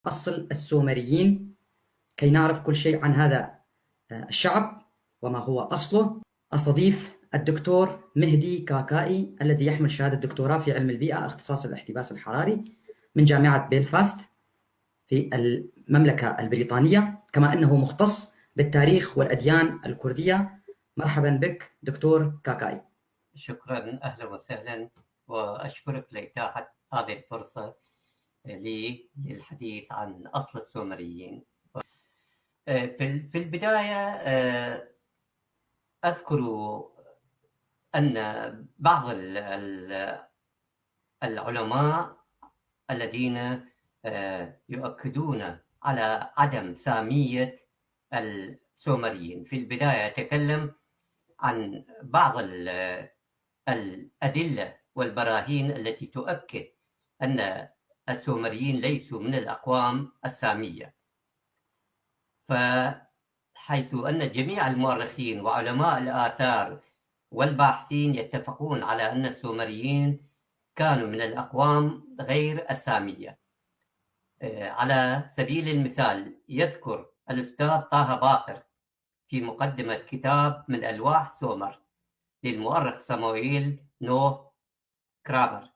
أصل السومريين كي نعرف كل شيء عن هذا الشعب وما هو أصله. أستضيف الدكتور مهدي كاكائي الذي يحمل شهادة دكتوراه في علم البيئة اختصاص الاحتباس الحراري من جامعة بيلفاست في المملكة البريطانية، كما أنه مختص بالتاريخ والأديان الكردية. مرحبا بك دكتور كاكائي. شكرا، أهلا وسهلا، وأشكرك لإتاحة هذه الفرصة لي للحديث عن أصل السومريين. في البداية أذكر أن بعض العلماء الذين يؤكدون على عدم سامية السومريين، في البداية أتكلم عن بعض الأدلة والبراهين التي تؤكد أن السومريين ليسوا من الأقوام السامية. فحيث أن جميع المؤرخين وعلماء الآثار والباحثين يتفقون على أن السومريين كانوا من الأقوام غير السامية. على سبيل المثال يذكر الأستاذ طه باقر في مقدمة كتاب من ألواح سومر للمؤرخ صموئيل نوح كرامر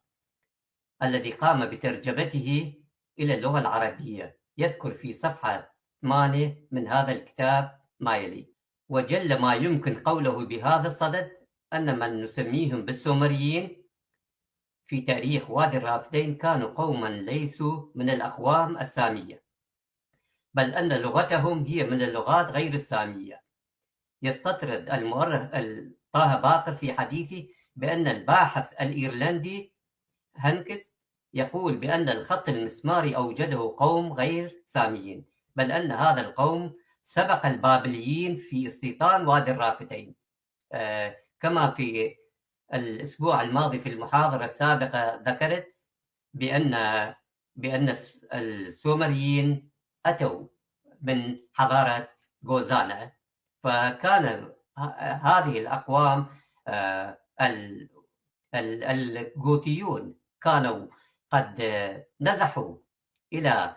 الذي قام بترجمته إلى اللغة العربية، يذكر في صفحة 8 من هذا الكتاب ما يلي: وجل ما يمكن قوله بهذا الصدد أن من نسميهم بالسومريين في تاريخ وادي الرافدين كانوا قوما ليسوا من الأقوام السامية، بل أن لغتهم هي من اللغات غير السامية. يستطرد المؤرخ طه باقر في حديثه بأن الباحث الإيرلندي هنكس يقول بأن الخط المسماري أوجده قوم غير ساميين، بل أن هذا القوم سبق البابليين في استيطان وادي الرافتين. كما في الأسبوع الماضي في المحاضرة السابقة ذكرت بأن السومريين أتوا من حضارة غوزانا، فكان هذه الأقوام الغوتيون كانوا قد نزحوا إلى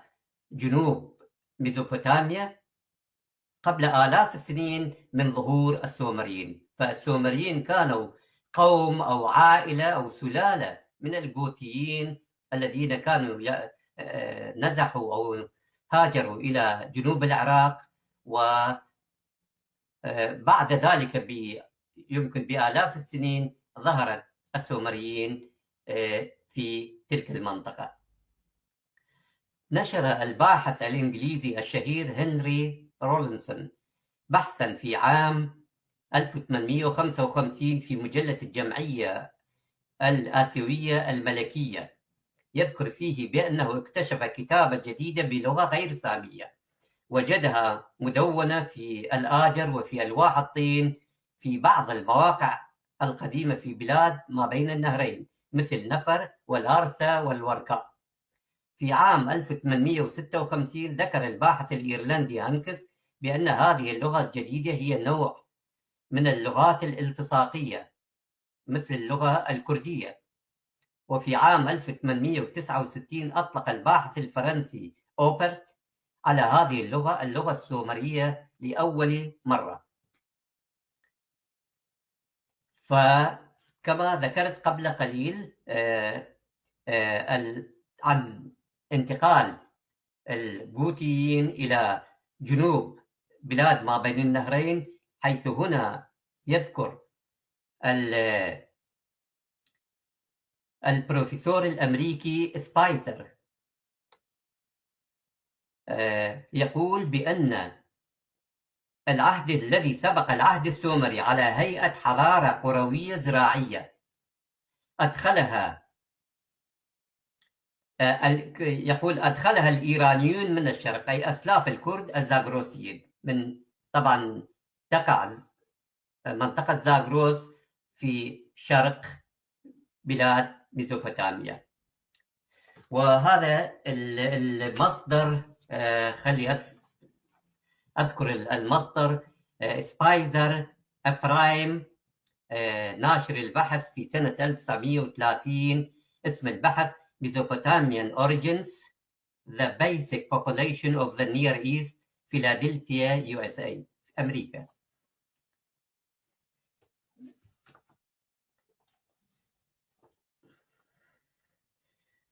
جنوب ميزوبوتاميا قبل آلاف السنين من ظهور السومريين. فالسومريين كانوا قوم أو عائلة أو سلالة من الغوتيين الذين كانوا نزحوا أو هاجروا إلى جنوب العراق، وبعد ذلك يمكن بآلاف السنين ظهرت السومريين في تلك المنطقة. نشر الباحث الإنجليزي الشهير هنري رولينسون بحثا في عام 1855 في مجلة الجمعية الآسيوية الملكية، يذكر فيه بأنه اكتشف كتابة جديدة بلغة غير سامية، وجدها مدونة في الآجر وفي ألواح الطين في بعض المواقع القديمة في بلاد ما بين النهرين مثل نفر والأرسا والوركاء. في عام 1856 ذكر الباحث الإيرلندي هانكس بأن هذه اللغة الجديدة هي نوع من اللغات الالتصاقية مثل اللغة الكردية. وفي عام 1869 أطلق الباحث الفرنسي أوبرت على هذه اللغة السومرية لأول مرة. فكما ذكرت قبل قليل عن انتقال الغوتيين إلى جنوب بلاد ما بين النهرين، حيث هنا يذكر البروفيسور الأمريكي سبايسر يقول بأن العهد الذي سبق العهد السومري على هيئة حضارة قروية زراعية أدخلها الإيرانيون من الشرق، أي أسلاف الكرد الزاغروسيين. من طبعا تقع منطقة زاغروس في شرق بلاد ميزوبوتاميا. وهذا المصدر، خلي أذكر المصدر: سبايزر أفرايم، ناشر البحث في سنة 1930. اسم البحث Mesopotamian Origins the basic population of the Near East, Philadelphia, USA, أمريكا.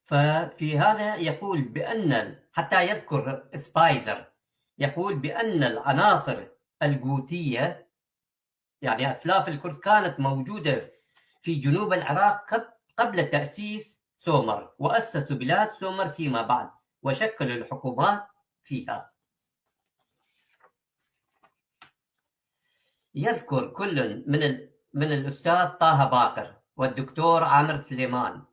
ففي هذا يقول بأن حتى يذكر سبايزر يقول بأن العناصر الجوتية يعني أسلاف الكرد كانت موجودة في جنوب العراق قبل تأسيس سومر، وأسسوا بلاد سومر فيما بعد وشكلوا الحكومات فيها. يذكر كل من الأستاذ طه باقر والدكتور عامر سليمان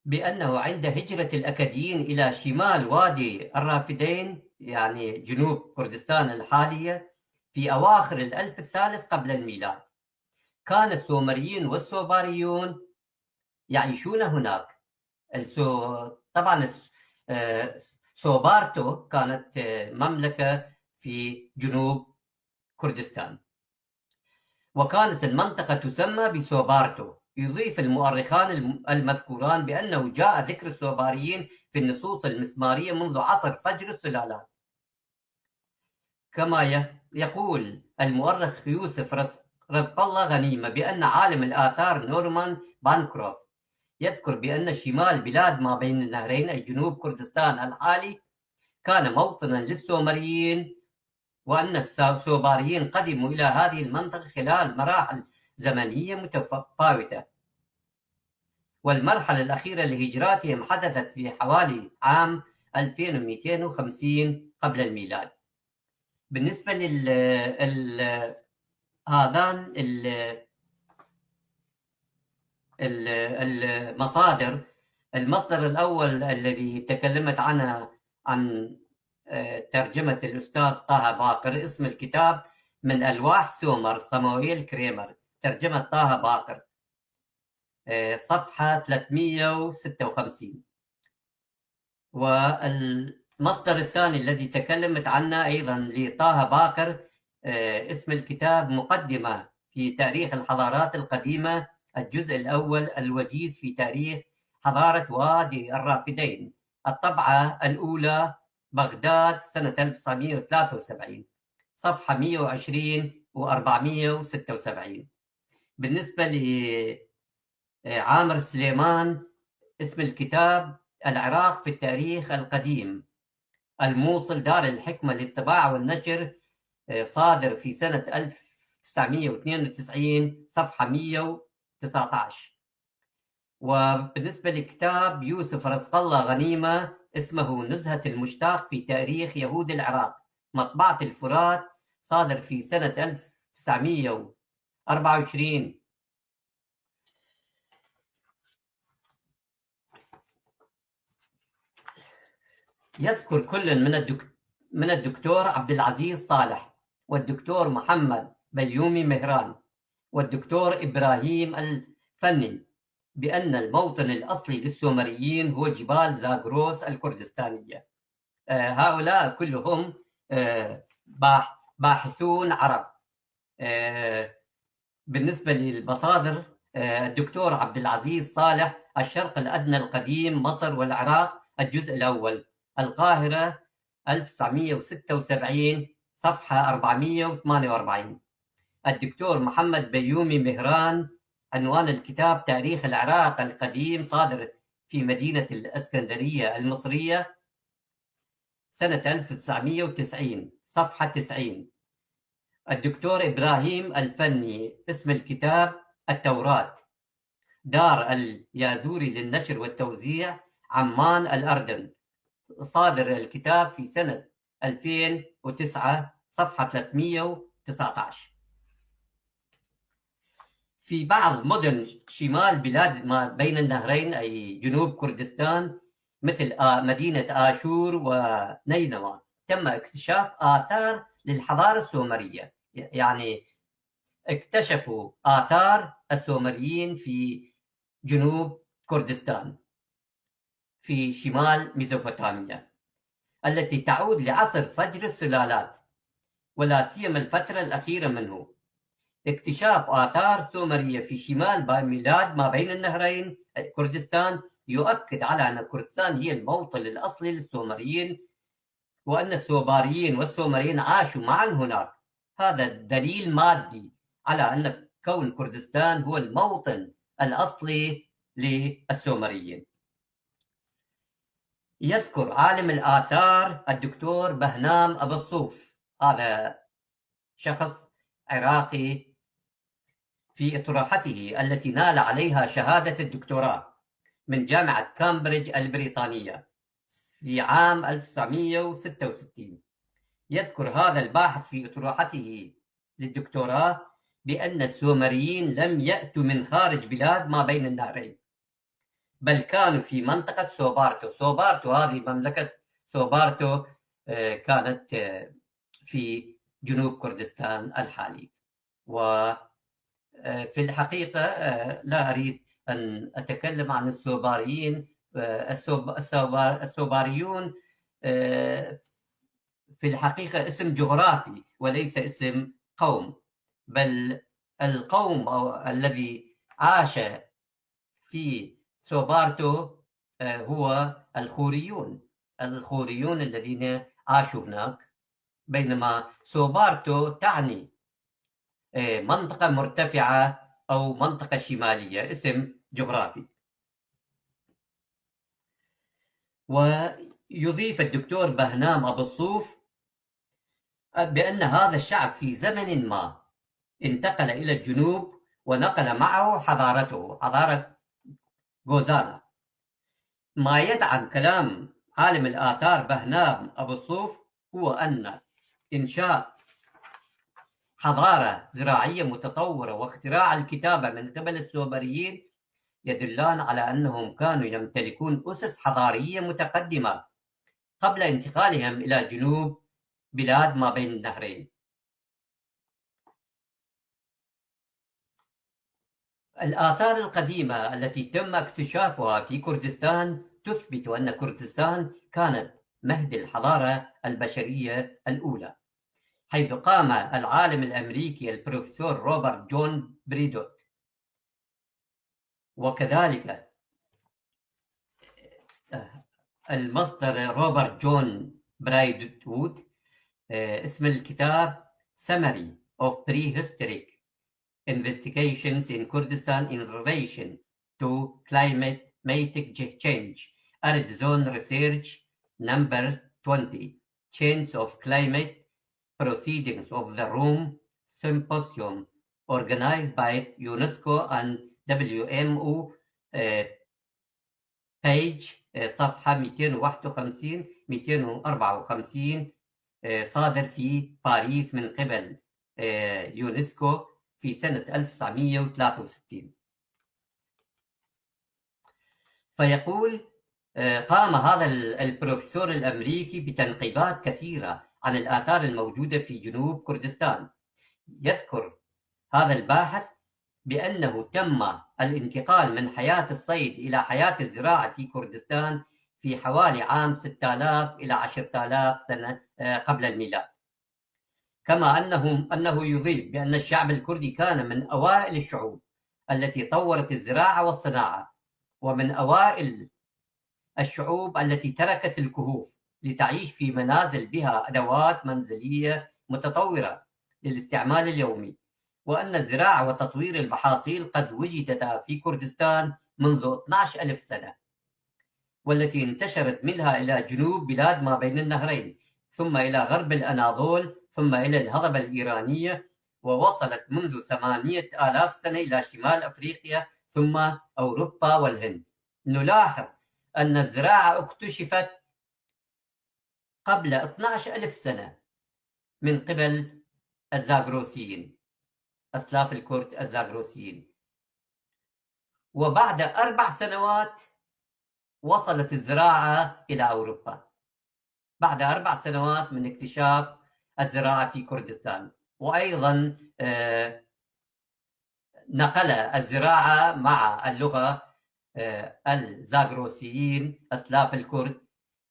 بأنه عند هجرة الأكديين إلى شمال وادي الرافدين يعني جنوب كردستان الحالية في أواخر الألف الثالث قبل الميلاد، كان السومريين والسوباريون يعيشون هناك. طبعا سوبارتو كانت مملكة في جنوب كردستان، وكانت المنطقة تسمى بسوبارتو. يضيف المؤرخان المذكوران بأنه جاء ذكر السوباريين في النصوص المسمارية منذ عصر فجر السلالات. كما يقول المؤرخ يوسف رزق الله غنيمة بأن عالم الآثار نورمان بانكروف يذكر بأن شمال بلاد ما بين النهرين أي جنوب كردستان الحالي كان موطنا للسومريين، وأن السوباريين قدموا إلى هذه المنطقة خلال مراحل زمنية متفاوتة، والمرحلة الأخيرة لهجراتهم حدثت في حوالي عام 2250 قبل الميلاد. بالنسبة هذان المصادر، المصدر الأول الذي تكلمت عنه عن ترجمة الأستاذ طه باقر، اسم الكتاب من ألواح سومر، صموئيل كريمر، ترجمة طه باقر، صفحة 356. والمصدر الثاني الذي تكلمت عنه أيضا لطه باقر اسم الكتاب مقدمة في تاريخ الحضارات القديمة، الجزء الأول الوجيز في تاريخ حضارة وادي الرافدين، الطبعة الأولى بغداد سنة 1973، صفحة 120 و476. بالنسبة لعامر سليمان اسم الكتاب العراق في التاريخ القديم، الموصل دار الحكمة للطباعة والنشر، صادر في سنة 1992، صفحة 119. وبالنسبة لكتاب يوسف رزق الله غنيمة اسمه نزهة المشتاق في تاريخ يهود العراق، مطبعة الفرات، صادر في سنة 1924. يذكر كل من الدكتور عبد العزيز صالح والدكتور محمد بيومي مهران والدكتور إبراهيم الفني بأن الموطن الأصلي للسومريين هو جبال زاغروس الكردستانية. هؤلاء كلهم باحثون عرب. بالنسبة للمصادر، الدكتور عبد العزيز صالح، الشرق الأدنى القديم، مصر والعراق، الجزء الأول، القاهرة 1976، صفحة 448. الدكتور محمد بيومي مهران، عنوان الكتاب تاريخ العراق القديم، صادر في مدينة الإسكندرية المصرية سنة 1990، صفحة 90. الدكتور إبراهيم الفني، اسم الكتاب التوراة، دار اليازوري للنشر والتوزيع، عمان الأردن، صادر الكتاب في سنة 2009، صفحة 319. في بعض مدن شمال بلاد ما بين النهرين أي جنوب كردستان مثل مدينة آشور ونينوى تم اكتشاف آثار للحضارة السومرية، يعني اكتشفوا آثار السومريين في جنوب كردستان في شمال ميزوبوتاميا التي تعود لعصر فجر السلالات، ولا سيما الفترة الأخيرة منه. اكتشاف آثار سومرية في شمال بلاد ما بين النهرين كردستان يؤكد على أن كردستان هي الموطن الأصلي للسومريين، وأن السوباريين والسومريين عاشوا معا هناك. هذا دليل مادي على أن كون كردستان هو الموطن الأصلي للسومريين. يذكر عالم الآثار الدكتور بهنام أبو الصوف، هذا شخص عراقي، في أطروحته التي نال عليها شهادة الدكتوراه من جامعة كامبريدج البريطانية في عام 1966. يذكر هذا الباحث في أطروحته للدكتوراه بأن السومريين لم يأتوا من خارج بلاد ما بين النهرين، بل كانوا في منطقة سوبارتو. سوبارتو هذه مملكة سوبارتو كانت في جنوب كردستان الحالي. وفي الحقيقة لا أريد أن أتكلم عن السوباريين. السوباريون في الحقيقة اسم جغرافي وليس اسم قوم، بل القوم الذي عاش في سوبارتو هو الخوريون الذين عاشوا هناك، بينما سوبارتو تعني منطقة مرتفعة أو منطقة شمالية، اسم جغرافي. ويضيف الدكتور بهنام أبو الصوف بأن هذا الشعب في زمن ما انتقل إلى الجنوب ونقل معه حضارته، حضارة غوزانا. ما يدعم كلام عالم الآثار بهنام أبو الصوف هو أن إنشاء حضارة زراعية متطورة واختراع الكتابة من قبل السومريين يدلان على أنهم كانوا يمتلكون أسس حضارية متقدمة قبل انتقالهم إلى جنوب بلاد ما بين النهرين. الآثار القديمة التي تم اكتشافها في كردستان تثبت أن كردستان كانت مهد الحضارة البشرية الأولى، حيث قام العالم الأمريكي البروفيسور روبرت جون بريدوت، وكذلك المصدر روبرت جون برايدوت، اسم الكتاب Summary of Prehistoric Investigations in Kurdistan in Relation to Climatic Change, Arid Zone Research number 20, Change of Climate, Proceedings of the Rome Symposium, organized by UNESCO and WMO, page صفحة 251-254، صادر في باريس من قبل يونسكو في سنة 1963. فيقول قام هذا البروفيسور الأمريكي بتنقيبات كثيرة عن الآثار الموجودة في جنوب كردستان. يذكر هذا الباحث بأنه تم الانتقال من حياة الصيد إلى حياة الزراعة في كردستان في حوالي عام 6000 إلى 10000 سنة قبل الميلاد. كما أنه يضيف بأن الشعب الكردي كان من أوائل الشعوب التي طورت الزراعة والصناعة، ومن أوائل الشعوب التي تركت الكهوف لتعيش في منازل بها أدوات منزلية متطورة للاستعمال اليومي، وأن الزراعة وتطوير المحاصيل قد وجدتا في كردستان منذ 12,000 سنة، والتي انتشرت منها إلى جنوب بلاد ما بين النهرين، ثم إلى غرب الأناضول، ثم إلى الهضبة الإيرانية، ووصلت منذ 8,000 سنة إلى شمال أفريقيا ثم أوروبا والهند. نلاحظ أن الزراعة اكتشفت قبل 12,000 سنة من قبل الزاغروسيين، أسلاف الكرد الزاغروسيين، وبعد 4 سنوات وصلت الزراعة إلى أوروبا، بعد 4 سنوات من اكتشاف الزراعة في كردستان. وأيضا نقل الزراعة مع اللغة الزاغروسيين أسلاف الكرد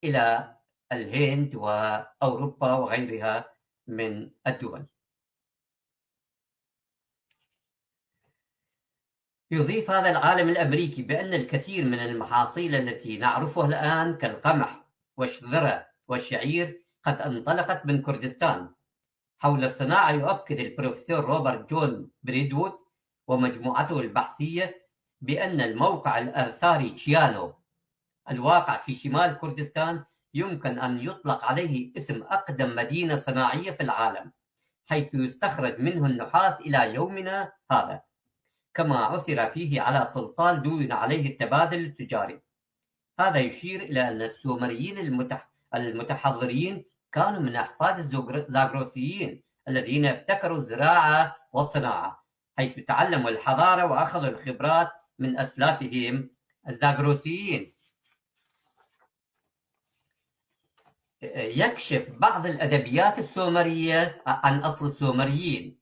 إلى الهند وأوروبا وغيرها من الدول. يضيف هذا العالم الأمريكي بأن الكثير من المحاصيل التي نعرفها الآن كالقمح والذرة والشعير قد انطلقت من كردستان. حول الصناعة يؤكد البروفيسور روبرت جون بريدوود ومجموعته البحثية بأن الموقع الآثاري تشيانو الواقع في شمال كردستان يمكن أن يطلق عليه اسم أقدم مدينة صناعية في العالم، حيث يستخرج منه النحاس إلى يومنا هذا، كما عثر فيه على سلطان دون عليه التبادل التجاري. هذا يشير إلى أن السومريين المتحضرين كانوا من أحفاد الزاغروسيين الذين ابتكروا الزراعة والصناعة، حيث تعلموا الحضارة وأخذوا الخبرات من أسلافهم الزاغروسيين. يكشف بعض الأدبيات السومرية عن أصل السومريين.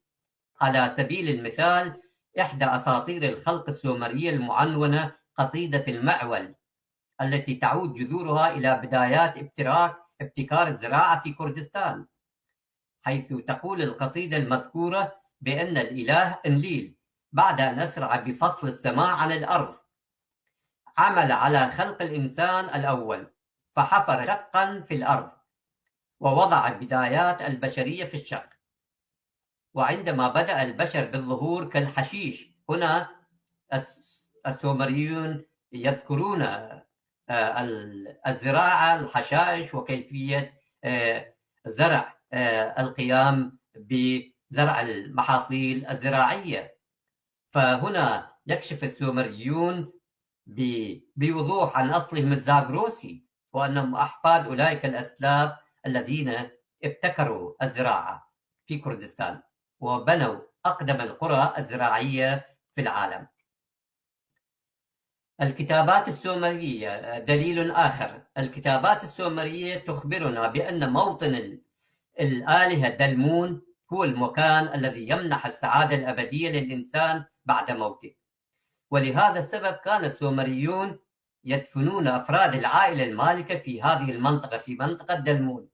على سبيل المثال، إحدى أساطير الخلق السومرية المعنونة قصيدة المعول، التي تعود جذورها إلى بدايات ابتكار الزراعة في كردستان، حيث تقول القصيدة المذكورة بأن الإله إنليل بعد أن أسرع بفصل السماء عن الأرض عمل على خلق الإنسان الأول، فحفر شقا في الأرض ووضع بدايات البشرية في الشق. وعندما بدأ البشر بالظهور كالحشيش، هنا السومريون يذكرون الزراعة، الحشائش، وكيفية زرع القيام بزرع المحاصيل الزراعية. فهنا يكشف السومريون بوضوح عن أصلهم الزاغروسي، وأنهم أحفاد أولئك الأسلاف الذين ابتكروا الزراعة في كردستان وبنوا أقدم القرى الزراعية في العالم. الكتابات السومرية دليل آخر. الكتابات السومرية تخبرنا بأن موطن الآلهة دلمون هو المكان الذي يمنح السعادة الأبدية للإنسان بعد موته، ولهذا السبب كان السومريون يدفنون أفراد العائلة المالكة في هذه المنطقة، في منطقة دلمون،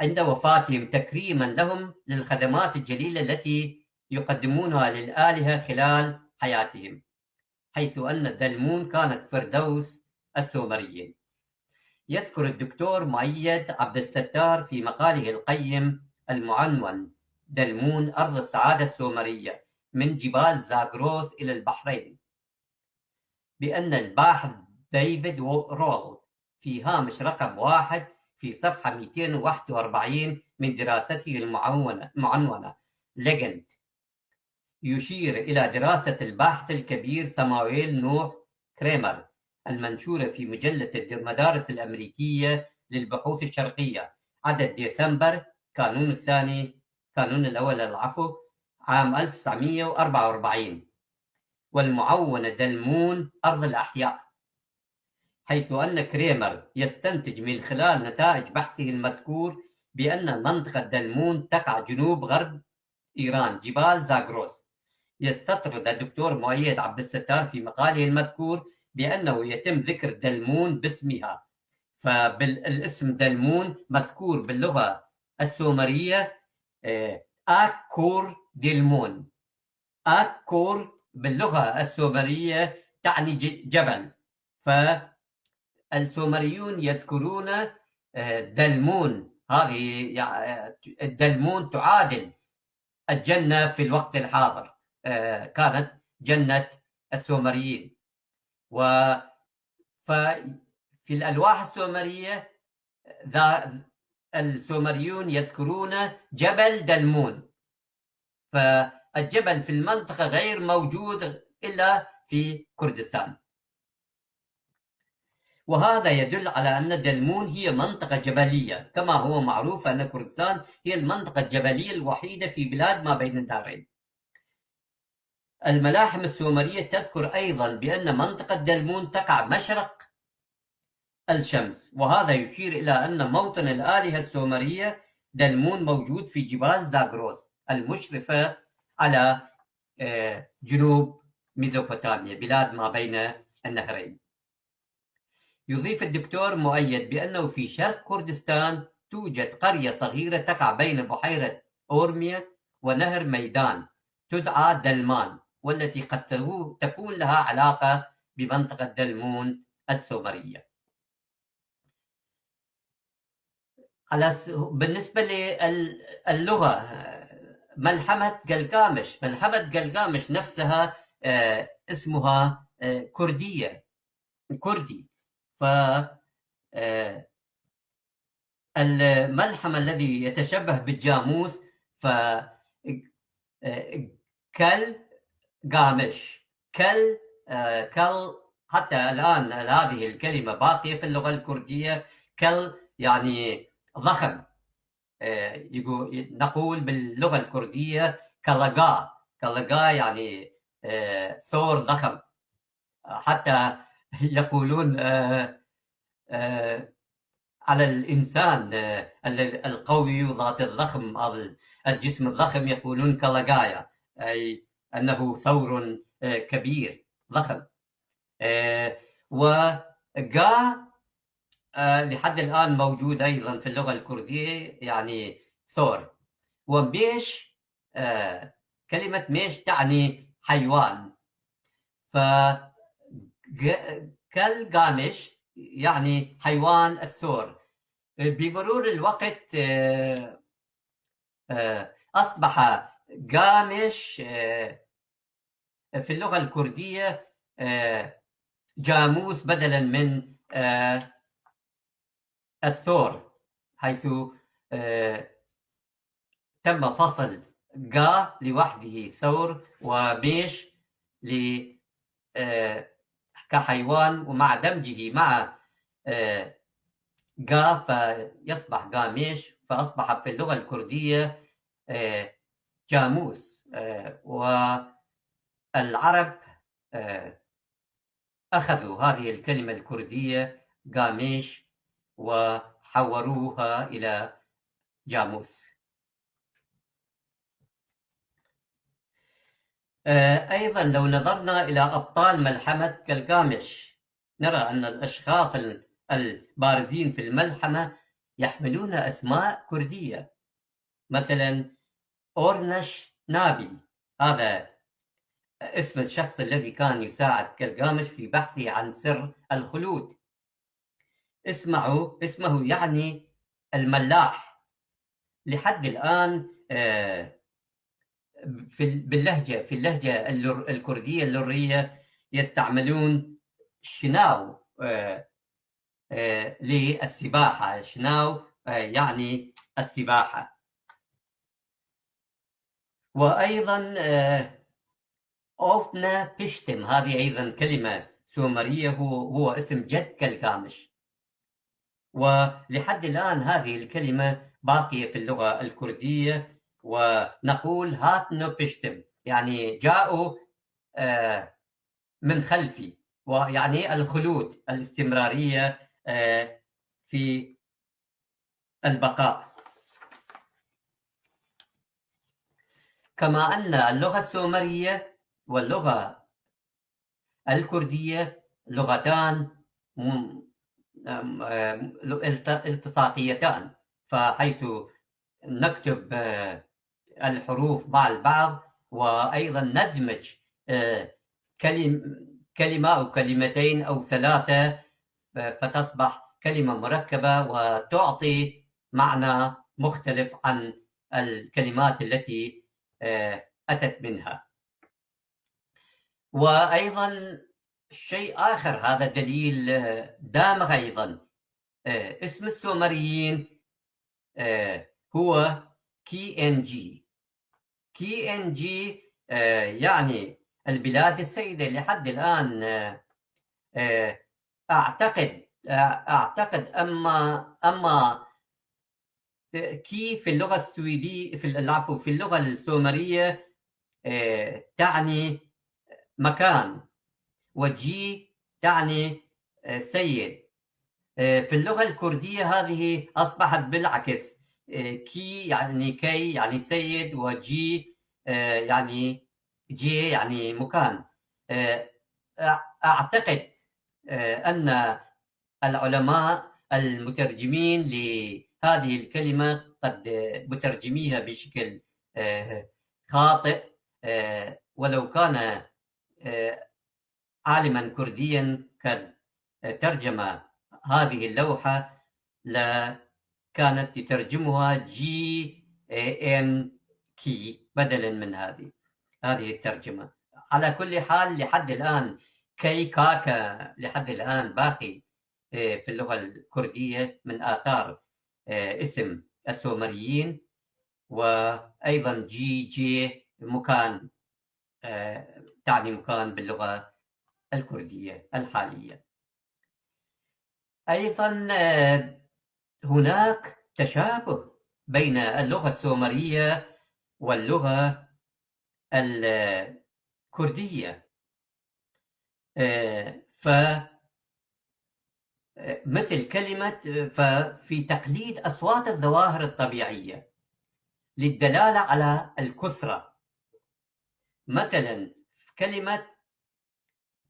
عند وفاتهم، تكريما لهم للخدمات الجليلة التي يقدمونها للآلهة خلال حياتهم، حيث أن دلمون كانت فردوس السومريين. يذكر الدكتور مؤيد عبد الستار في مقاله القيم المعنون دلمون أرض السعادة السومرية من جبال زاغروس إلى البحرين بأن الباحث ديفيد رول في هامش رقم 1 في صفحة 241 من دراسته المعنونة ليجند يشير إلى دراسة الباحث الكبير سامويل نوح كريمر المنشورة في مجلة المدارس الأمريكية للبحوث الشرقية عدد ديسمبر كانون الأول عام 1944، والمعونة دلمون أرض الأحياء، حيث أن كريمر يستنتج من خلال نتائج بحثه المذكور بأن منطقة دلمون تقع جنوب غرب إيران، جبال زاغروس. يستطرد الدكتور مؤيد عبد الستار في مقاله المذكور بأنه يتم ذكر دلمون باسمها، فبالاسم دلمون مذكور باللغة السومرية آكور دلمون. آكور باللغة السومرية تعني جبل، فالسومريون يذكرون دلمون. هذه دلمون تعادل الجنة في الوقت الحاضر، كانت جنة السومريين. ففي الألواح السومرية السومريون يذكرون جبل دلمون، فالجبل في المنطقة غير موجود إلا في كردستان، وهذا يدل على أن دلمون هي منطقة جبلية، كما هو معروف أن كردستان هي المنطقة الجبلية الوحيدة في بلاد ما بين النهرين. الملاحم السومرية تذكر أيضا بأن منطقة دلمون تقع مشرق الشمس، وهذا يشير إلى أن موطن الآلهة السومرية دلمون موجود في جبال زاغروس المشرفة على جنوب ميزوبوتاميا، بلاد ما بين النهرين. يضيف الدكتور مؤيد بأنه في شرق كردستان توجد قرية صغيرة تقع بين بحيرة أورميا ونهر ميدان تدعى دلمان، والتي قد تكون لها علاقة بمنطقة دلمون السومرية. بالنسبة للغة، ملحمة قلقامش نفسها اسمها كردي. فالملحم الذي يتشبه بالجاموس كل قامش كل حتى الآن هذه الكلمة باقية في اللغة الكردية. كل يعني ضخم، نقول باللغة الكردية كلغا يعني ثور ضخم. حتى يقولون على الإنسان القوي ذات الضخم أو الجسم الضخم يقولون كلغايا، أي أنه ثور كبير ضخم. وغا لحد الآن موجود أيضا في اللغة الكردية، يعني ثور. وميش، كلمة ميش تعني حيوان. كالقامش يعني حيوان الثور. بمرور الوقت أصبح قامش في اللغة الكردية جاموس بدلا من الثور، حيث تم فصل قا لوحده ثور وميش كحيوان، ومع دمجه مع قا فيصبح قاميش، فأصبح في اللغة الكردية جاموس. والعرب أخذوا هذه الكلمة الكردية قاميش وحوروها إلى جاموس. أيضا لو نظرنا إلى أبطال ملحمة كالقامش نرى أن الأشخاص البارزين في الملحمة يحملون أسماء كردية. مثلا أورنش نابي، هذا اسم الشخص الذي كان يساعد كالقامش في بحثه عن سر الخلود. اسمه يعني الملاح. لحد الآن في اللهجة الكردية اللرية يستعملون شناو للسباحة. شناو يعني السباحة. وأيضا أوفنا بيشتم، هذه أيضا كلمة سومرية، هو اسم جد كالقامش. ولحد الآن هذه الكلمة باقية في اللغة الكردية، ونقول هاتنو بيشتم يعني جاءوا من خلفي، ويعني الخلود، الاستمرارية في البقاء. كما أن اللغة السومرية واللغة الكردية لغتان التصاقيتان، فحيث نكتب الحروف مع البعض، وأيضا ندمج كلمة أو كلمتين أو ثلاثة فتصبح كلمة مركبة وتعطي معنى مختلف عن الكلمات التي أتت منها. وأيضا شيء آخر، هذا دليل دامغ أيضا. اسم السومريين هو KNG. يعني البلاد السيدة. لحد الآن أعتقد أما كي في اللغة السويدية في اللغة السومرية تعني مكان، وجي تعني سيد. في اللغة الكردية هذه أصبحت بالعكس، كي يعني كي يعني سيد، وجي يعني جي يعني مكان. أعتقد أن العلماء المترجمين لهذه الكلمة قد مترجميها بشكل خاطئ، ولو كان عالما كرديا قد ترجم هذه اللوحة لكانت تترجمها جي ان كي بدلا من هذه الترجمة. على كل حال لحد الآن كي كاكا لحد الآن باقي في اللغة الكردية من آثار اسم السومريين، وأيضا جي جي مكان تعني مكان باللغة الكردية الحالية. أيضا هناك تشابه بين اللغة السومرية واللغة الكردية، مثل كلمة في تقليد أصوات الظواهر الطبيعية للدلالة على الكثرة. مثلا كلمة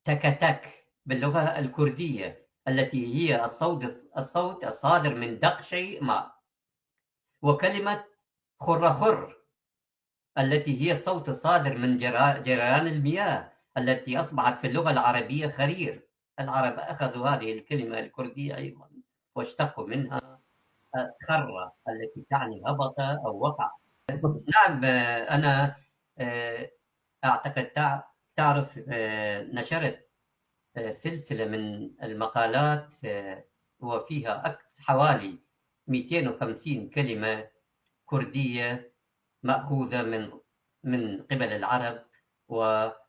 تكتك باللغة الكردية التي هي الصوت الصادر من دق شيء ما، وكلمة خرخر التي هي الصوت الصادر من جريان المياه التي أصبحت في اللغة العربية خرير. العرب أخذوا هذه الكلمة الكردية أيضا واشتقوا منها خرة التي تعني هبط أو وقع. نعم، أنا أعتقد تعرف نشرت سلسلة من المقالات وفيها حوالي 250 كلمة كردية مأخوذة من قبل العرب وأصبحت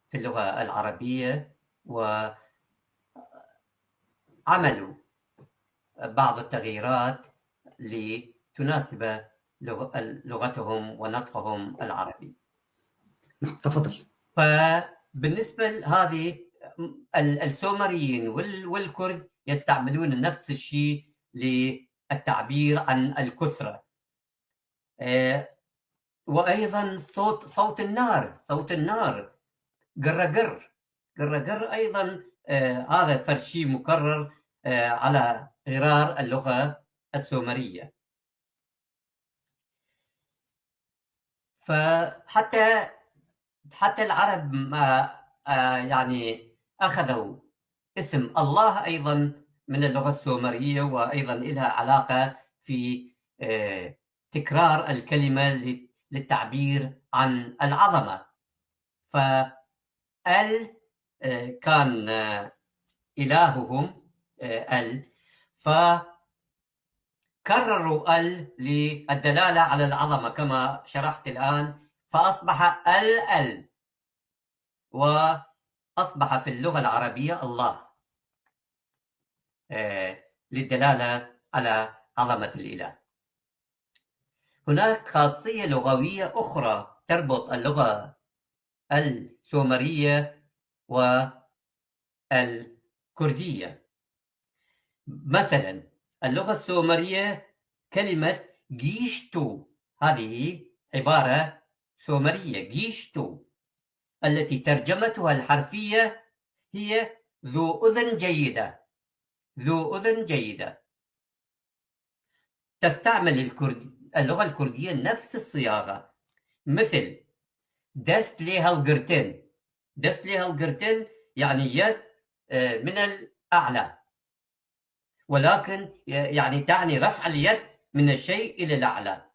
في اللغة العربية، وعملوا بعض التغييرات لتناسب لغتهم ونطقهم العربي. تفضل. فبالنسبة لهذه السومريين والكرد يستعملون نفس الشيء للتعبير عن الكثرة. وأيضا صوت النار قرقر أيضا هذا فرشي مكرر على غرار اللغة السومرية. فحتى العرب يعني أخذوا اسم الله أيضا من اللغة السومرية، وأيضا لها علاقة في تكرار الكلمة للتعبير عن العظمة. فال كان إلههم فكرروا للدلالة على العظمة كما شرحت الآن، فأصبح ال وأصبح في اللغة العربية الله للدلالة على عظمة الإله. هناك خاصية لغوية أخرى تربط اللغة السومرية والكردية. مثلا اللغة السومرية كلمة جيشتو هذه عبارة سومرية، جيشتو التي ترجمتها الحرفية هي ذو أذن جيدة. تستعمل اللغة الكردية نفس الصياغة، مثل دست ليها القرتين يعني يد من الأعلى، ولكن يعني تعني رفع اليد من الشيء إلى الأعلى.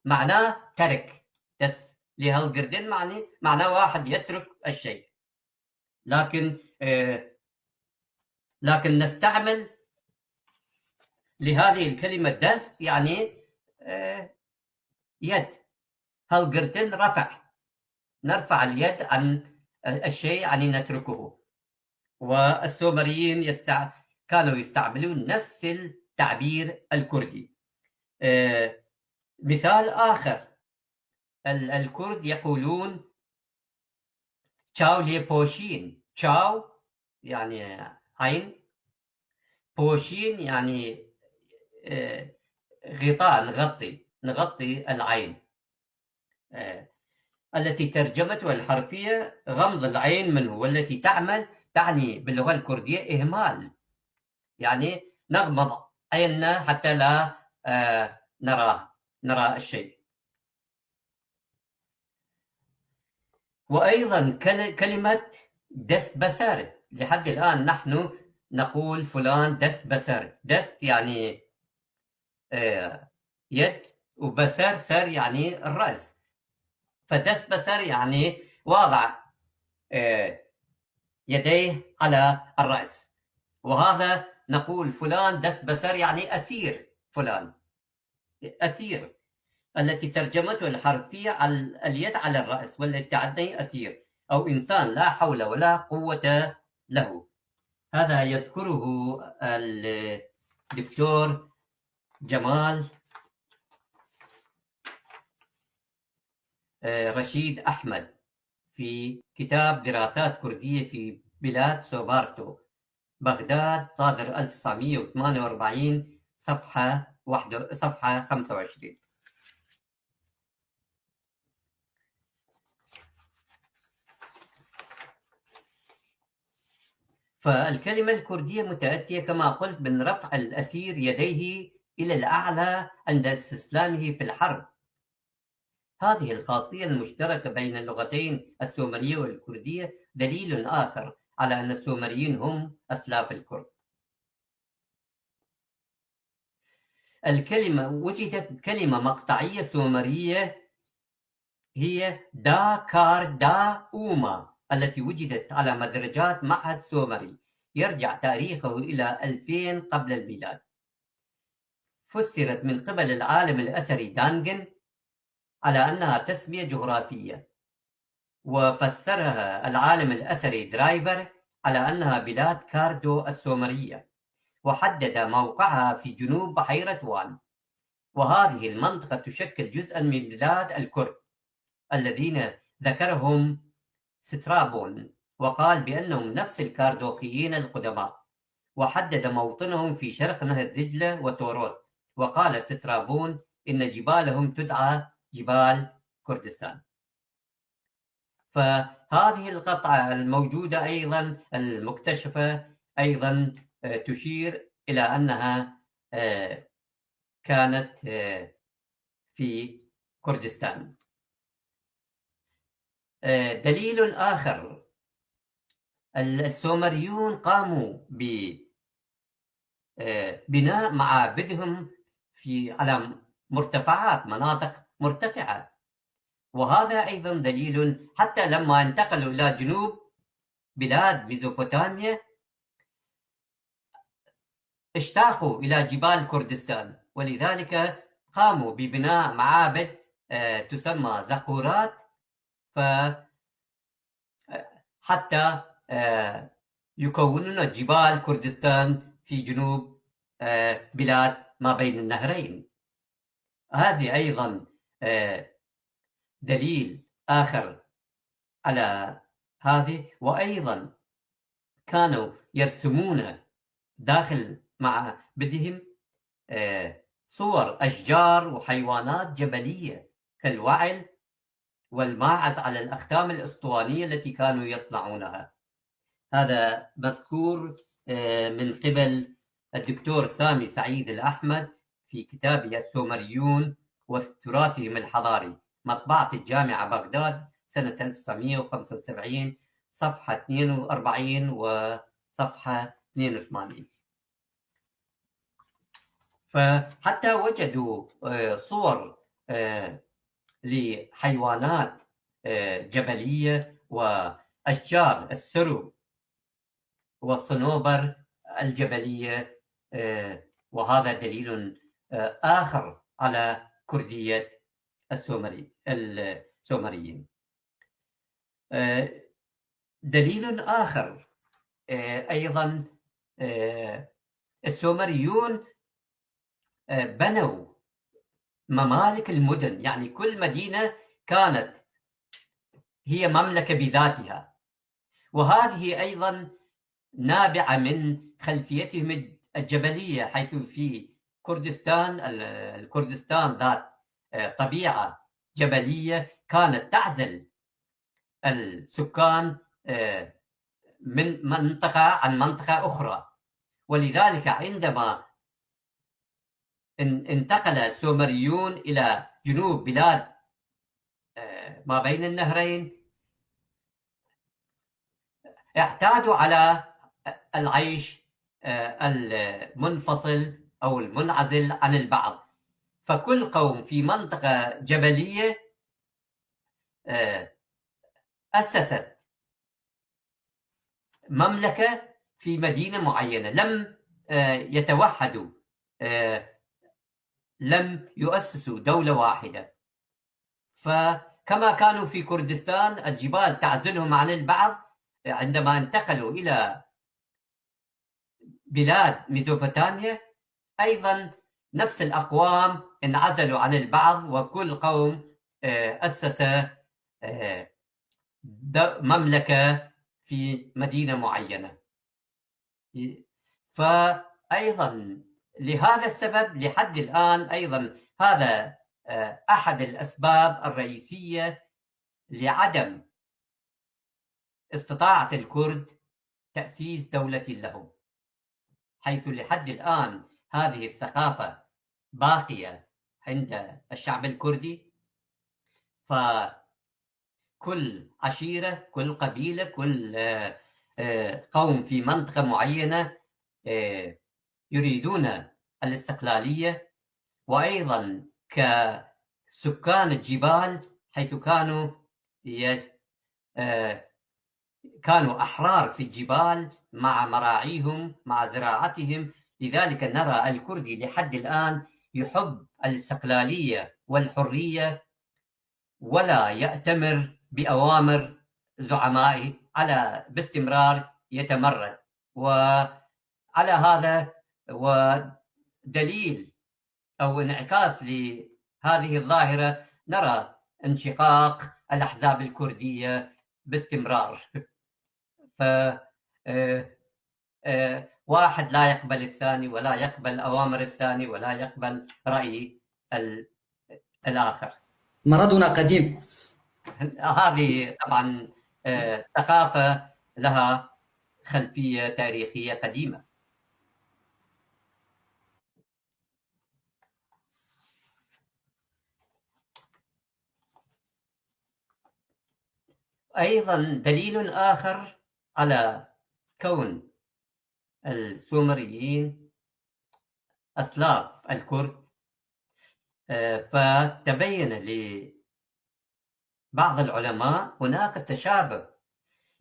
معناه ترك، دست ليها القرتين معناه واحد يترك الشيء. لكن نستعمل لهذه الكلمة دست يعني يد، هالقرتين نرفع اليد عن الشيء يعني نتركه. والسومريين كانوا يستعملون نفس التعبير الكردي. مثال آخر، الكرد يقولون تشاو لي بوشين. تشاو يعني عين، بوشين يعني غطاء، نغطي العين، التي ترجمتها الحرفية غمض العين منه، والتي تعني باللغة الكردية إهمال، يعني نغمض عيننا حتى لا نرى الشيء. وأيضا كلمة دست بسر، لحد الآن نحن نقول فلان دست بسر. دست يعني يد، وبسر سر يعني الرأس، فدست بسر يعني وضع يديه على الرأس. وهذا نقول فلان دست بسر يعني أسير فلان، أسير، التي ترجمته الحرفية على اليد على الرأس، والتي تعني أسير أو إنسان لا حول ولا قوة له. هذا يذكره الدكتور جمال رشيد أحمد في كتاب دراسات كردية في بلاد سوبارتو بغداد، صادر 1948، صفحة 25. فالكلمة الكردية متأتية كما قلت من رفع الأسير يديه إلى الأعلى عند استسلامه في الحرب. هذه الخاصية المشتركة بين اللغتين السومرية والكردية دليل آخر على أن السومريين هم أسلاف الكرد. وجدت كلمة مقطعية سومرية هي دا كار دا أوما، التي وجدت على مدرجات معهد سومري يرجع تاريخه إلى 2000 قبل الميلاد. فسرت من قبل العالم الأثري دانجن على أنها تسمية جغرافية، وفسرها العالم الأثري درايفر على أنها بلاد كاردو السومرية، وحدد موقعها في جنوب بحيرة وان. وهذه المنطقة تشكل جزءا من بلاد الكرد الذين ذكرهم سترابون، وقال بأنهم نفس الكاردوخيين القدماء، وحدد موطنهم في شرق نهر دجلة وتوروس. وقال سترابون إن جبالهم تدعى جبال كردستان. فهذه القطعة الموجودة أيضا المكتشفة أيضا تشير إلى أنها كانت في كردستان. دليل آخر، السومريون قاموا ببناء معابدهم على مرتفعات، مناطق مرتفعة، وهذا أيضا دليل. حتى لما انتقلوا إلى جنوب بلاد ميزوبوتاميا اشتاقوا إلى جبال كردستان، ولذلك قاموا ببناء معابد تسمى زقورات، حتى يكونون جبال كردستان في جنوب بلاد ما بين النهرين. هذه أيضا دليل آخر على هذه. وأيضا كانوا يرسمون داخل معابدهم صور أشجار وحيوانات جبلية كالوعل والماعز على الأختام الأسطوانية التي كانوا يصنعونها. هذا مذكور من قبل الدكتور سامي سعيد الأحمد في كتابه السومريون وتراثهم الحضاري، مطبعة الجامعة بغداد سنة 1975، صفحة 42 وصفحة 82. فحتى وجدوا صور لحيوانات جبلية وأشجار السرو والصنوبر الجبلية، وهذا دليل آخر على كردية السومريين. دليل آخر أيضا، السومريون بنوا ممالك المدن، يعني كل مدينة كانت هي مملكة بذاتها، وهذه أيضا نابعة من خلفيتهم الجبلية، حيث في الكردستان ذات طبيعة جبلية كانت تعزل السكان من منطقة عن منطقة أخرى. ولذلك عندما انتقل السومريون إلى جنوب بلاد ما بين النهرين، اعتادوا على العيش المنفصل أو المنعزل عن البعض. فكل قوم في منطقة جبلية أسست مملكة في مدينة معينة، لم يتوحدوا، لم يؤسسوا دولة واحدة. فكما كانوا في كردستان الجبال تعزلهم عن البعض، عندما انتقلوا إلى بلاد ميزوبوتاميا أيضا نفس الأقوام انعزلوا عن البعض، وكل قوم أسس مملكة في مدينة معينة. فأيضا لهذا السبب لحد الآن أيضا هذا أحد الأسباب الرئيسية لعدم استطاعة الكرد تأسيس دولة لهم، حيث لحد الآن هذه الثقافة باقية عند الشعب الكردي. فكل عشيرة، كل قبيلة، كل قوم في منطقة معينة يريدون الاستقلالية. وأيضا كسكان الجبال، حيث كانوا أحرار في الجبال مع مراعيهم، مع زراعتهم. لذلك نرى الكردي لحد الآن يحب الاستقلالية والحرية، ولا يأتمر بأوامر زعمائه، على باستمرار يتمرد. وعلى هذا ودليل أو انعكاس لهذه الظاهرة نرى انشقاق الأحزاب الكردية باستمرار. واحد لا يقبل الثاني، ولا يقبل أوامر الثاني، ولا يقبل رأي الآخر. مرضنا قديم. هذه طبعا ثقافة لها خلفية تاريخية قديمة. أيضا دليل آخر على كون السومريين أسلاف الكرد، فتبين لبعض العلماء هناك تشابه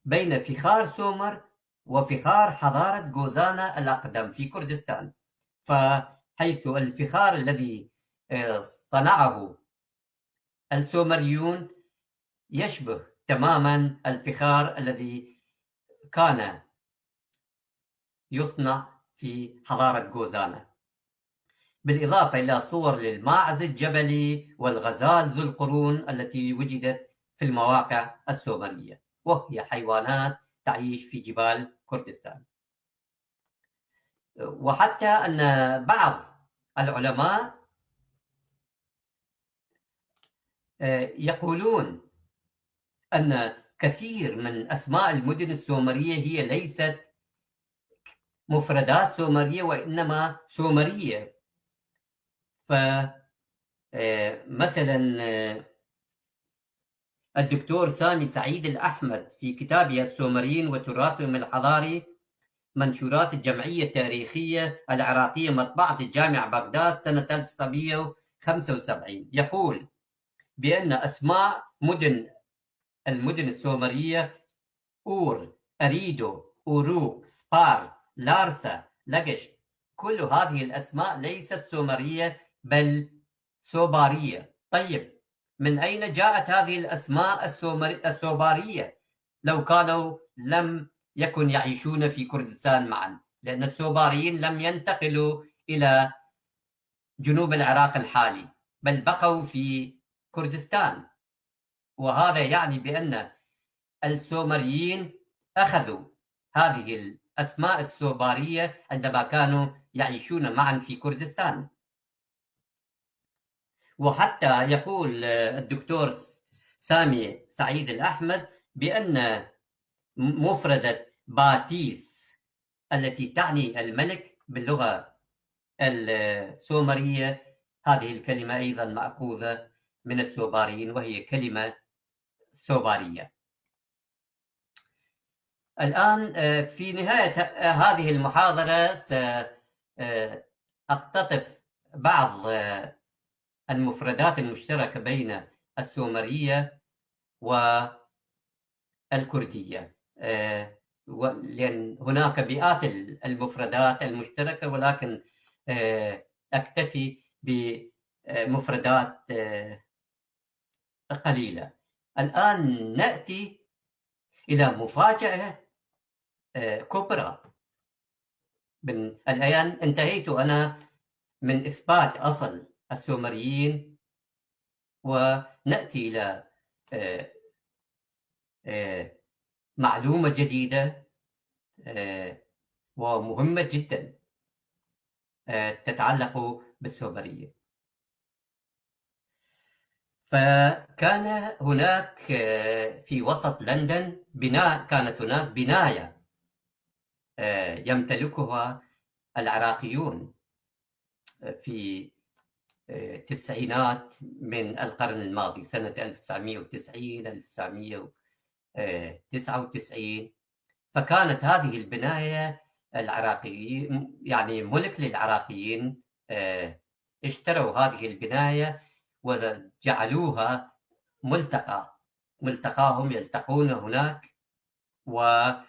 بين فخار سومر وفخار حضارة غوزانا الأقدم في كردستان. فحيث الفخار الذي صنعه السومريون يشبه تماما الفخار الذي كان يصنع في حضارة غوزانا، بالإضافة إلى صور للماعز الجبلي والغزال ذو القرون التي وجدت في المواقع السومرية، وهي حيوانات تعيش في جبال كردستان. وحتى أن بعض العلماء يقولون أن كثير من أسماء المدن السومرية هي ليست مفردات سومرية، وإنما سومرية. فمثلا الدكتور سامي سعيد الأحمد في كتابه السومريين وتراثهم الحضاري، منشورات الجمعية التاريخية العراقية، مطبعة الجامعة بغداد، سنة 1975، يقول بأن أسماء المدن السومرية أور، أريدو، أوروك، سبار، لارسا، لقش، كل هذه الأسماء ليست سومرية بل سوبارية. طيب، من أين جاءت هذه الأسماء السوبارية لو كانوا لم يكن يعيشون في كردستان معا؟ لأن السوباريين لم ينتقلوا إلى جنوب العراق الحالي، بل بقوا في كردستان. وهذا يعني بأن السومريين أخذوا هذه الأسماء السوبارية عندما كانوا يعيشون معا في كردستان. وحتى يقول الدكتور سامي سعيد الأحمد بأن مفردة باتيس التي تعني الملك باللغة السومرية، هذه الكلمة أيضا مأخوذة من السوباريين، وهي كلمة سوبارية. الآن في نهاية هذه المحاضرة سأقتطف بعض المفردات المشتركة بين السومرية والكردية، لأن هناك مئات المفردات المشتركة، ولكن أكتفي بمفردات قليلة. الآن نأتي إلى مفاجأة كبرى. الآن انتهيت أنا من إثبات أصل السومريين، ونأتي إلى معلومة جديدة ومهمة جدا تتعلق بالسومريين. فكان هناك في وسط لندن كانت هناك بناية يمتلكها العراقيون في التسعينات من القرن الماضي، سنة 1990 1999. فكانت هذه البناية العراقيين، يعني ملك للعراقيين، اشتروا هذه البناية وجعلوها ملتقاهم يلتقون هناك، وأيضا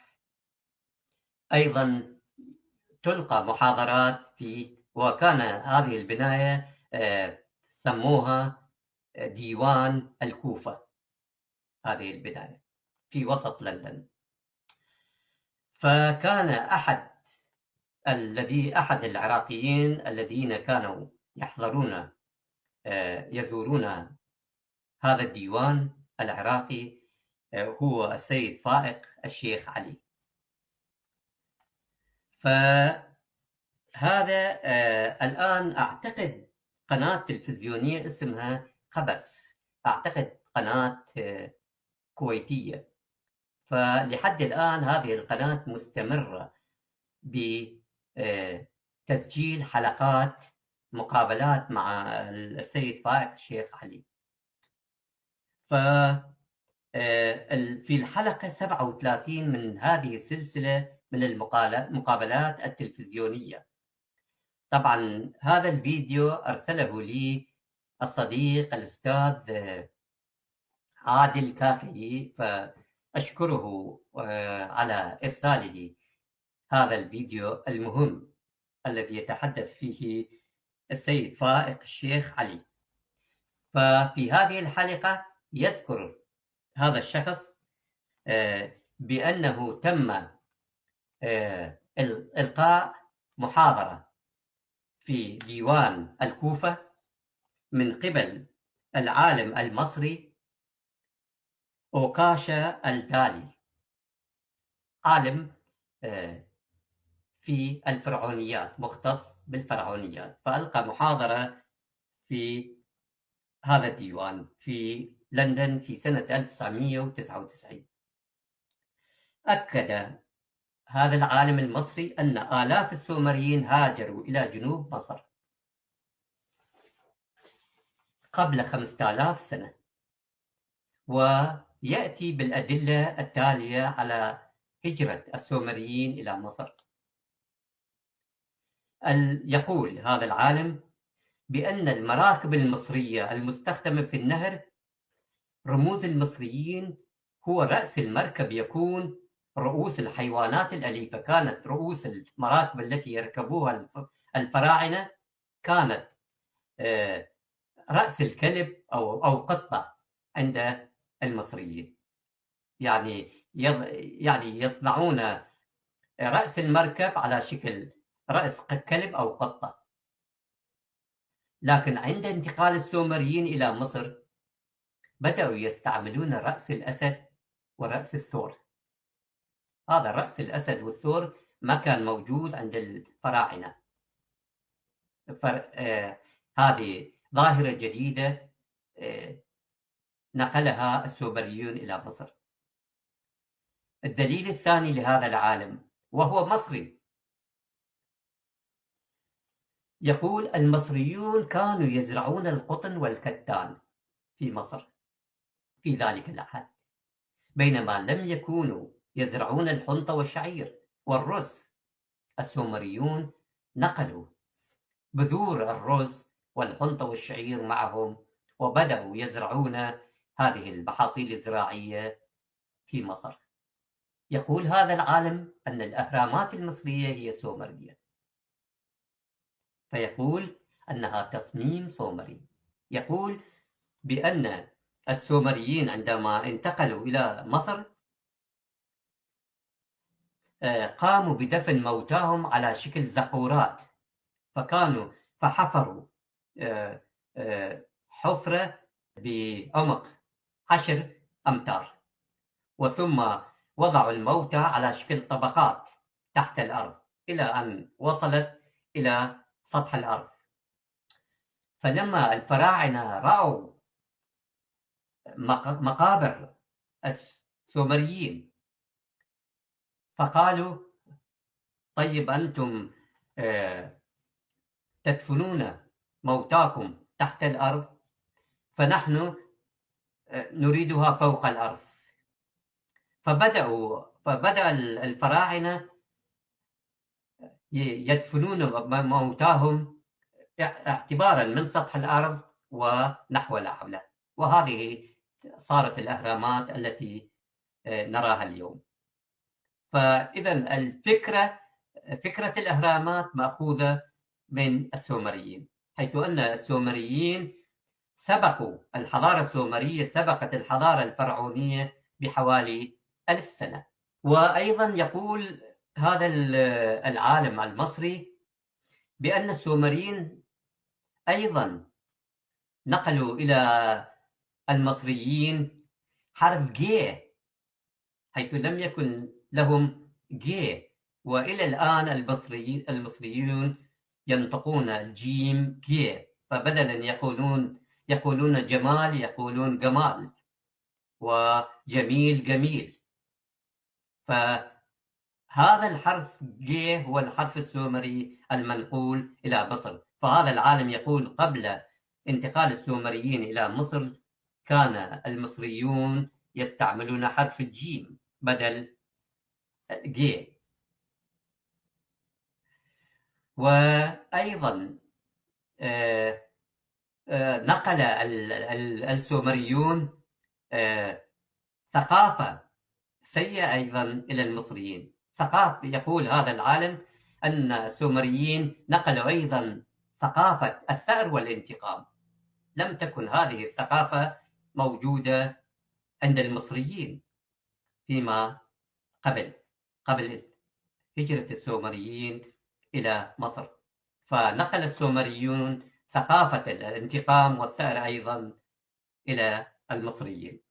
تلقى محاضرات فيه. وكان هذه البناية سموها ديوان الكوفة، هذه البناية في وسط لندن. فكان أحد العراقيين الذين كانوا يزورون هذا الديوان العراقي هو السيد فائق الشيخ علي. فهذا الآن أعتقد قناة تلفزيونية اسمها قبس، أعتقد قناة كويتية. فلحد الآن هذه القناة مستمرة بتسجيل حلقات مقابلات مع السيد فائق الشيخ علي. في الحلقة 37 من هذه السلسلة من المقابلات التلفزيونية، طبعا هذا الفيديو أرسله لي الصديق الأستاذ عادل كاكي، فأشكره على إرساله هذا الفيديو المهم الذي يتحدث فيه السيد فائق الشيخ علي. ففي هذه الحلقة يذكر هذا الشخص بأنه تم إلقاء محاضرة في ديوان الكوفة من قبل العالم المصري أوكاشا الدالي، عالم في الفرعونيات، مختص بالفرعونيات. فألقى محاضرة في هذا الديوان في لندن في سنة 1999. أكد هذا العالم المصري أن آلاف السومريين هاجروا إلى جنوب مصر قبل 5000 سنة، ويأتي بالأدلة التالية على هجرة السومريين إلى مصر. يقول هذا العالم بأن المراكب المصرية المستخدمة في النهر، رموز المصريين هو رأس المركب يكون رؤوس الحيوانات الأليفة. كانت رؤوس المراكب التي يركبوها الفراعنة كانت رأس الكلب أو قطة عند المصريين، يعني يصنعون رأس المركب على شكل رأس كلب أو قطة. لكن عند انتقال السومريين إلى مصر بدأوا يستعملون رأس الأسد ورأس الثور. هذا رأس الأسد والثور ما كان موجود عند الفراعنة. هذه ظاهرة جديدة نقلها السومريون إلى مصر. الدليل الثاني لهذا العالم وهو مصري، يقول المصريون كانوا يزرعون القطن والكتان في مصر في ذلك العهد، بينما لم يكونوا يزرعون الحنطة والشعير والرز. السومريون نقلوا بذور الرز والحنطة والشعير معهم، وبدأوا يزرعون هذه المحاصيل الزراعية في مصر. يقول هذا العالم أن الأهرامات المصرية هي سومرية، فيقول أنها تصميم سومري. يقول بأن السومريين عندما انتقلوا إلى مصر قاموا بدفن موتاهم على شكل زقورات، فحفروا حفرة بعمق 10 أمتار، وثم وضعوا الموتى على شكل طبقات تحت الأرض إلى أن وصلت إلى سطح الأرض. فلما الفراعنة رأوا مقابر السومريين فقالوا طيب أنتم تدفنون موتاكم تحت الأرض، فنحن نريدها فوق الأرض. فبدأ الفراعنة يدفنون موتاهم اعتبارا من سطح الأرض ونحو الأعلى، وهذه صارت الأهرامات التي نراها اليوم. فإذا فكرة الأهرامات مأخوذة من السومريين، حيث أن السومريين الحضارة السومرية سبقت الحضارة الفرعونية بحوالي 1000 سنة. وأيضا يقول هذا العالم المصري بأن السومريين أيضا نقلوا إلى المصريين حرف ج، حيث لم يكن لهم ج، وإلى الآن المصريون ينطقون الجيم ج، فبدلا يقولون جمال يقولون جمال، وجميل جميل. فهذا الحرف ج هو الحرف السومري المنقول إلى مصر. فهذا العالم يقول قبل انتقال السومريين إلى مصر كان المصريون يستعملون حرف الجيم بدل ج. وأيضا نقل السومريون ثقافة سيئة أيضا إلى المصريين. يقول هذا العالم أن السومريين نقلوا أيضا ثقافة الثأر والانتقام. لم تكن هذه الثقافة موجودة عند المصريين فيما قبل هجرة السومريين إلى مصر، فنقل السومريون ثقافة الانتقام والثأر أيضا إلى المصريين.